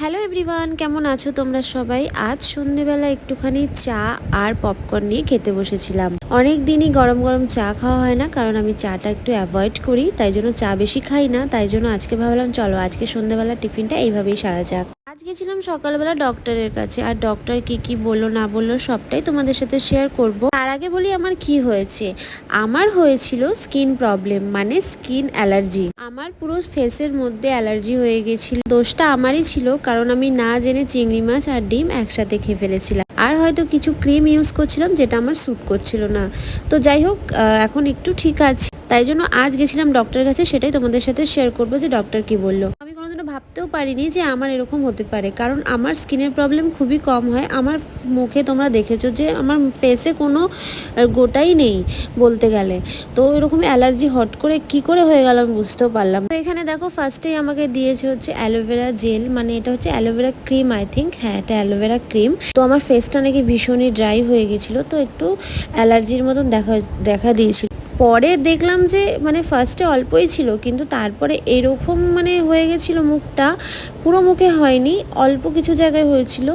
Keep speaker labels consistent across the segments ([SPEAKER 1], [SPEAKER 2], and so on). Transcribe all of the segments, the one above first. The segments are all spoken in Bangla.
[SPEAKER 1] হ্যালো এভরিওয়ান, কেমন আছো তোমরা সবাই? আজ সন্ধেবেলা একটুখানি চা আর পপকর্ন নিয়ে খেতে বসেছিলাম। অনেক দিনই গরম গরম চা খাওয়া হয় না, কারণ আমি চাটা একটু অ্যাভয়েড করি, তাই জন্য চা বেশি খাই না। তাই জন্য আজকে ভাবলাম চলো আজকে সন্ধেবেলা টিফিনটা এইভাবেই সারা যাক। আজ গেছিলাম সকালবেলা ডক্টরের কাছে, আর ডক্টর কি বললো না বললো সবটাই তোমাদের সাথে শেয়ার করব। তার আগে বলি আমার কি হয়েছে। আমার হয়েছিল স্কিন প্রবলেম, মানে স্কিন অ্যালার্জি। আমার পুরো ফেসের মধ্যে অ্যালার্জি হয়ে গেছিল। দোষটা আমারই ছিল, কারণ আমি না জেনে চিংড়ি মাছ আর ডিম একসাথে খেয়ে ফেলেছিলাম, আর হয়তো কিছু ক্রিম ইউজ করছিলাম যেটা আমার স্যুট করছিল না। তো যাই হোক, এখন একটু ঠিক আছে। তাই জন্য আজ গেছিলাম ডক্টরের কাছে, সেটাই তোমাদের সাথে শেয়ার করবো যে ডক্টর কি বললো। আমি কোনোদিনও ভাবতেও পারিনি যে আমার এরকম হতে পারে, কারণ আমার স্কিনের প্রবলেম খুবই কম হয়। আমার মুখে তোমরা দেখেছো যে আমার ফেসে কোনো গোটাই নেই বলতে গেলে। তো এরকম অ্যালার্জি হট করে কি করে হয়ে গেল আমি বুঝতেও পারলাম। তো এখানে দেখো ফার্স্টেই আমাকে দিয়েছে হচ্ছে অ্যালোভেরা জেল, মানে এটা হচ্ছে অ্যালোভেরা ক্রিম, আই থিঙ্ক। হ্যাঁ, এটা অ্যালোভেরা ক্রিম। তো আমার ফেসটা নাকি ভীষণই ড্রাই হয়ে গেছিলো, তো একটু অ্যালার্জির মতন দেখা দিয়েছিল। পরে দেখলাম যে মানে ফার্স্টে অল্পই ছিল, কিন্তু তারপরে এরকম মানে হয়ে গেছিলো মুখটা। পুরো মুখে হয়নি, অল্প কিছু জায়গায় হয়েছিল,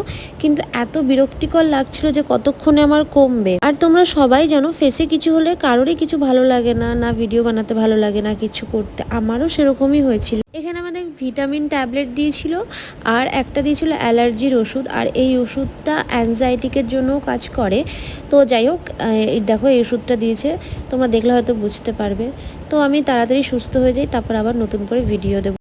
[SPEAKER 1] কিন্তু এত বিরক্তিকর লাগছিল যে কতক্ষণে আমার কমবে। আর তোমরা সবাই জানো ফেসে কিছু হলে কারোরই কিছু ভালো লাগে না, না ভিডিও বানাতে ভালো লাগে, না কিছু করতে। আমারও সেরকমই হয়েছিল। এখানে আমাদের ভিটামিন ট্যাবলেট দিয়েছিল, আর একটা দিয়েছিল অ্যালার্জির ওষুধ, আর এই ওষুধটা অ্যাংজাইটিকের জন্যও কাজ করে। তো যাই হোক, দেখো এই ওষুধটা দিয়েছে, তোমরা দেখলে হয়তো বুঝতে পারবে। তো আমি তাড়াতাড়ি সুস্থ হয়ে যাই, তারপর আবার নতুন করে ভিডিও দেবো।